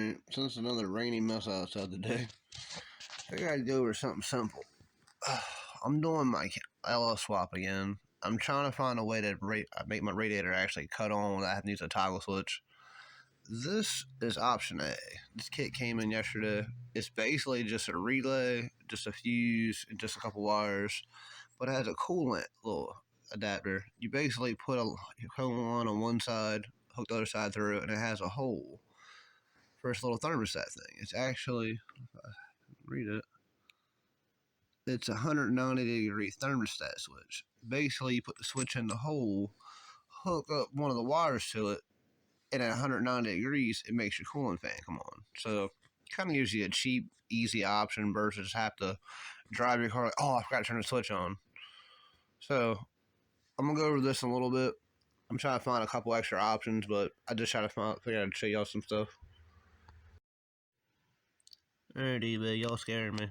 Alright, since it's another rainy mess outside today, I gotta go over something simple. I'm doing my LS swap again. I'm trying to find a way to make my radiator actually cut on without having to use a toggle switch. This is option A. This kit came in yesterday. It's basically just a relay, just a fuse, and just a couple wires, but it has a coolant little adapter. You basically put a coolant on one side, hook the other side through, and it has a hole for this little thermostat thing. It's actually, if I read it, it's a 190-degree thermostat switch. Basically, you put the switch in the hole, hook up one of the wires to it, and at 190 degrees, it makes your cooling fan come on. So, kind of gives you a cheap, easy option versus have to drive your car like, oh, I forgot to turn the switch on. So, I'm going to go over this in a little bit. I'm trying to find a couple extra options, but I just try to figure out to show y'all some stuff. Alrighty, but y'all scaring me.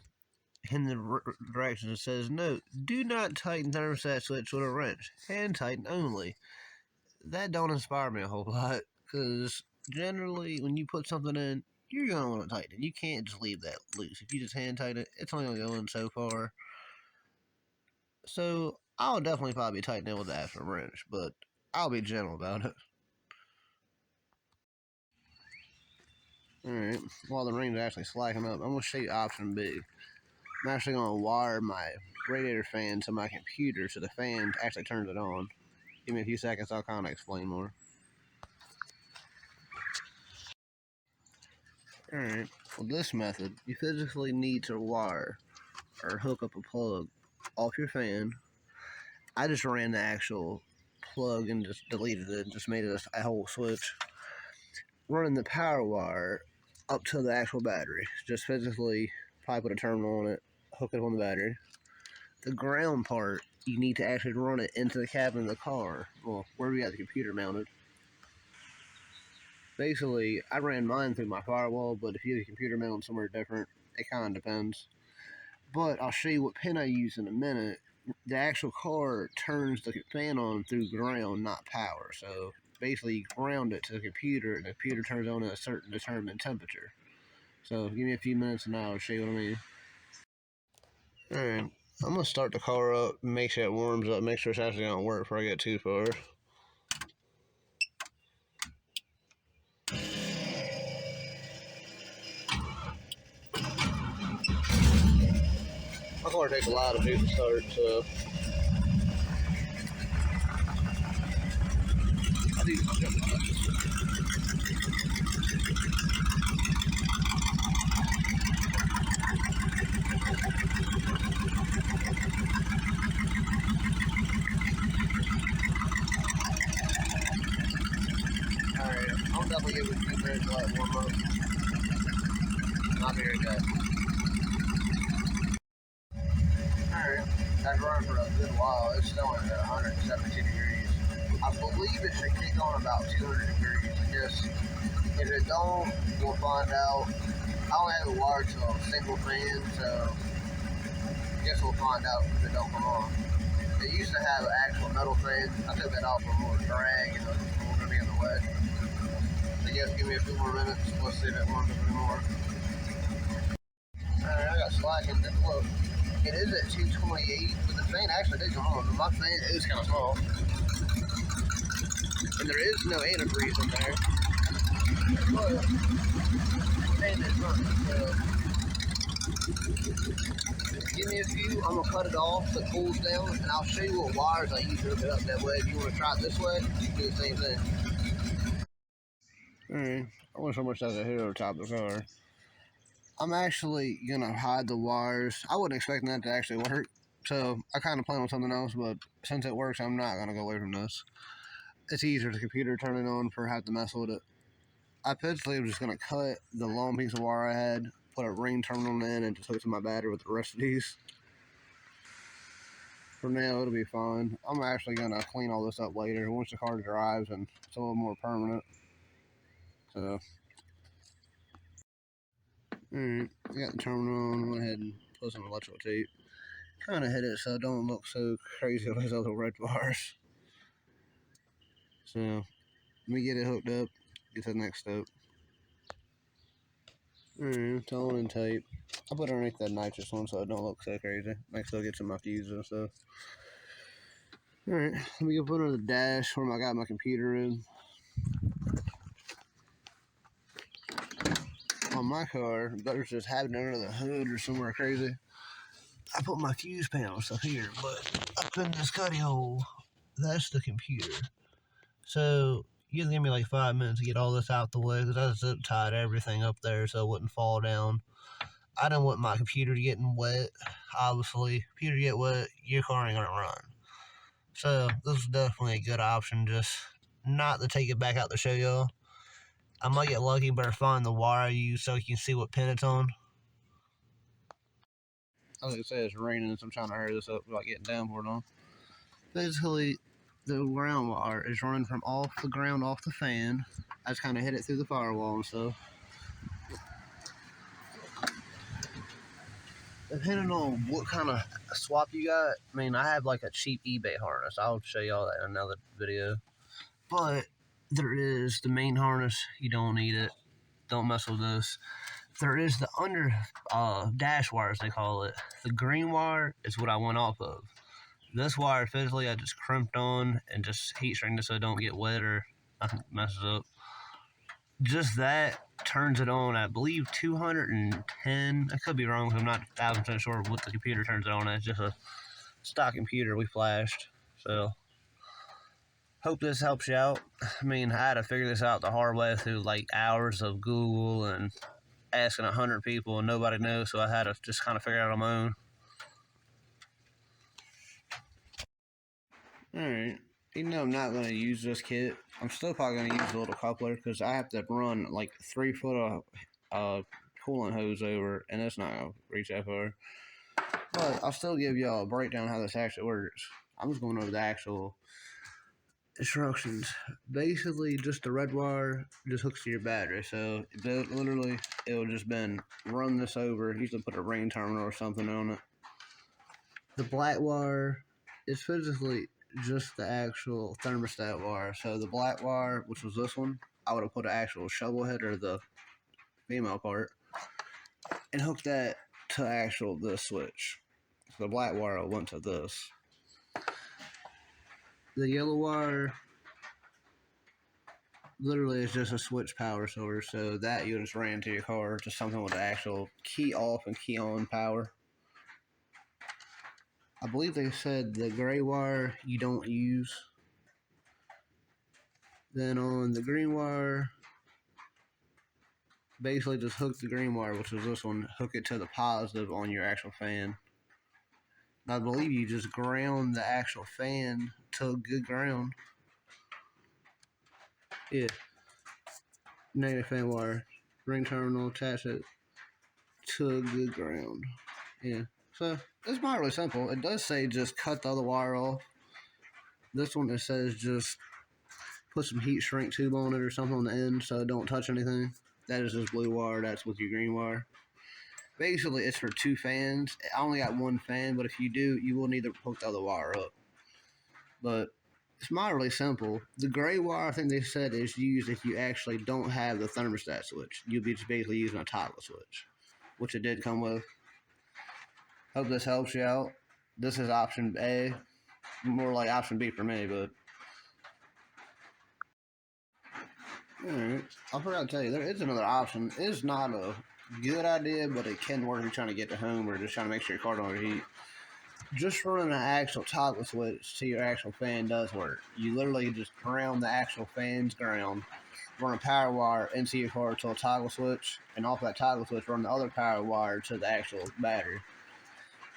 In the directions it says, note, do not tighten thermostat switch with a wrench. Hand tighten only. That don't inspire me a whole lot, because generally when you put something in, you're going to want to tighten it. You can't just leave that loose. If you just hand tighten it, it's only going to go in so far. So I'll definitely probably tighten it with the actual wrench, but I'll be gentle about it. Alright, while the rain's actually slacking up, I'm going to show you option B. I'm actually going to wire my radiator fan to my computer so the fan actually turns it on. Give me a few seconds, I'll kind of explain more. Alright, with this method, you physically need to wire or hook up a plug off your fan. I just ran the actual plug and just deleted it, just made it a whole switch. Running the power wire up to the actual battery. Just physically probably put a terminal on it, hook it on the battery. The ground part, you need to actually run it into the cabin of the car. Well, where we got the computer mounted. Basically, I ran mine through my firewall, but if you have a computer mounted somewhere different, it kind of depends. But I'll show you what pin I use in a minute. The actual car turns the fan on through ground, not power. So basically, you ground it to the computer, and the computer turns on at a certain determined temperature. So give me a few minutes and I'll show you what I mean. Alright, I'm going to start the car up, make sure it warms up, make sure it's actually going to work before I get too far. My car takes a lot of juice to start, so I do Alright, I'll definitely give it a few minutes to let it warm up. I'll be right back. Alright, that's running for a good while. It's still at 172 degrees. I believe it should kick on about 200 degrees. Just, if it don't, we'll find out. I only have the wire to a single fan, so I guess we'll find out if it don't come on. It used to have an actual metal fan. I took that off for more drag and it was going to be in the wet. So just give me a few more minutes. Let's see if it warms up anymore. Alright, I got slacking. Look, it is at 228, but the fan actually did come on. My fan is kind of small. And there is no antifreeze in there. But the fan is running, so give me a few, I'm going to cut it off so it cools down, and I'll show you what wires I use to hook it up. That way, if you want to try it this way, you can do the same thing. Alright, I wish how much I could hit over top of the car. I'm actually going to hide the wires. I wasn't expecting that to actually work, so I kind of plan on something else, but since it works, I'm not going to go away from this. It's easier the computer turn it on for having to mess with it. I physically was just going to cut the long piece of wire I had, put a ring terminal in, and just hook it to my battery with the rest of these. For now, it'll be fine. I'm actually going to clean all this up later once the car drives and it's a little more permanent. So, alright, I got the terminal on. Went ahead and put some electrical tape. Kind of hit it so it don't look so crazy with those other red bars. So, let me get it hooked up, get to the next step. Tone tape. I put it underneath that nitrous one so it don't look so crazy. I still get some of my fuses and stuff. Alright, let me go put it on the dash where I got my computer in. On my car, there's just having it under the hood or somewhere crazy. I put my fuse panel stuff here, but up in this cuddy hole, that's the computer. So you have to give me like 5 minutes to get all this out the way because I zip tied everything up there so it wouldn't fall down. I don't want my computer getting wet. Obviously, computer get wet, your car ain't gonna run. So this is definitely a good option. Just not to take it back out to show y'all. I might get lucky, better find the wire I use so you can see what pin it's on. I was gonna say it's raining, so I'm trying to hurry this up without getting downpour on. Basically, the ground wire is running from off the ground, off the fan. I just kind of hit it through the firewall and stuff. Depending on what kind of swap you got, I mean, I have like a cheap eBay harness. I'll show y'all that in another video. But there is the main harness. You don't need it. Don't mess with this. There is the under dash wire, as they call it. The green wire is what I went off of. This wire, physically, I just crimped on and just heat stringed it so it don't get wet or nothing messes up. Just that turns it on, I believe, 210. I could be wrong because I'm not 1,000% sure what the computer turns it on. It's just a stock computer we flashed. So, hope this helps you out. I mean, I had to figure this out the hard way through like hours of Google and asking 100 people and nobody knows, so I had to just kind of figure it out on my own. Alright, even though I'm not going to use this kit, I'm still probably going to use the little coupler because I have to run like 3 foot of coolant hose over, and it's not going to reach that far. But I'll still give y'all a breakdown how this actually works. I'm just going over the actual instructions. Basically, just the red wire just hooks to your battery. So literally, it'll just been run this over. Usually put a ring terminal or something on it. The black wire is physically just the actual thermostat wire. So the black wire, which was this one, I would have put an actual shovel head or the female part and hooked that to this switch. So the black wire went to this. The yellow wire literally is just a switch power source, so that you just ran to your car to something with the actual key off and key on power. I believe they said the gray wire you don't use. Then on the green wire, basically just hook the green wire, which is this one, hook it to the positive on your actual fan. And I believe you just ground the actual fan to a good ground. Yeah. Negative fan wire. Ring terminal, attach it to a good ground. Yeah. So it's not really simple. It does say just cut the other wire off. This one it says just put some heat shrink tube on it or something on the end so it don't touch anything. That is just blue wire. That's with your green wire. Basically, it's for 2 fans. I only got 1 fan, but if you do, you will need to hook the other wire up. But it's not really simple. The gray wire, I think they said, is used if you actually don't have the thermostat switch. You'll be just basically using a toggle switch, which it did come with. Hope this helps you out. This is option A. More like option B for me, but alright. I forgot to tell you, there is another option. It's not a good idea, but it can work if you're trying to get to home or just trying to make sure your car don't overheat. Just running an actual toggle switch to your actual fan does work. You literally just ground the actual fan's ground, run a power wire into your car to a toggle switch, and off that toggle switch run the other power wire to the actual battery.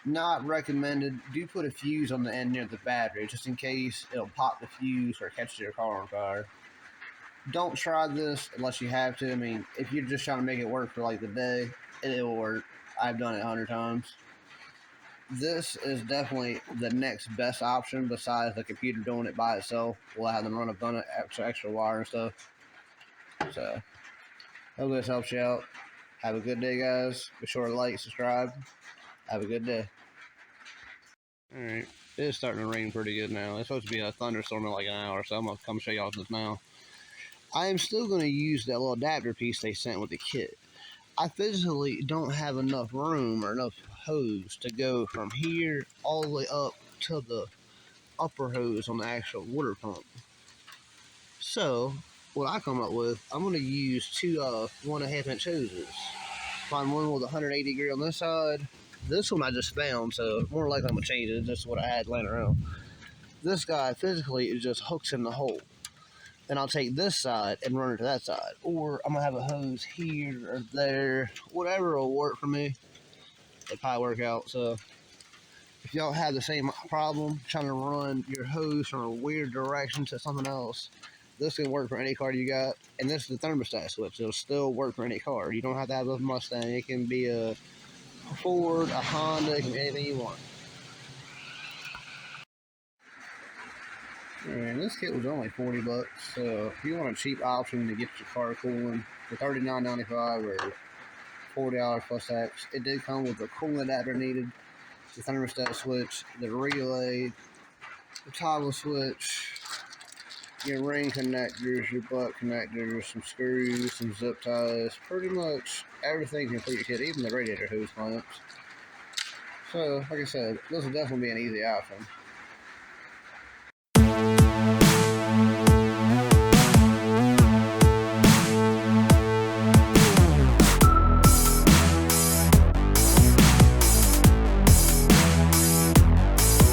Not recommended. Do put a fuse on the end near the battery just in case it'll pop the fuse or catch your car on fire. Don't try this unless you have to. I mean, if you're just trying to make it work for like the day, it will work. I've done it 100 times. This is definitely the next best option besides the computer doing it by itself. We'll have them run a bunch of extra wire and stuff. So, hope this helps you out. Have a good day, guys. Be sure to like, subscribe. Have a good day. Alright, it is starting to rain pretty good now. It's supposed to be a thunderstorm in like an hour, so I'm going to come show y'all this now. I am still going to use that little adapter piece they sent with the kit. I physically don't have enough room or enough hose to go from here all the way up to the upper hose on the actual water pump. So, what I come up with, I'm going to use two 1.5 inch hoses. Find one with 180 degree on this side. This one I just found, so more likely I'm going to change it. It's just what I had laying around. This guy physically is just hooks in the hole. Then I'll take this side and run it to that side. Or I'm going to have a hose here or there. Whatever will work for me. It'll probably work out. So if y'all have the same problem trying to run your hose from a weird direction to something else, this can work for any car you got. And this is the thermostat switch. It'll still work for any car. You don't have to have a Mustang. It can be a Ford, a Honda, it can be anything you want. And this kit was only $40, so if you want a cheap option to get your car cooling for $39.95 or $40 plus tax, it did come with the cooling adapter needed, the thermostat switch, the relay, the toggle switch, your ring connectors, your butt connectors, some screws, some zip ties, pretty much everything to complete your kit, even the radiator hose clamps. So, like I said, this will definitely be an easy option.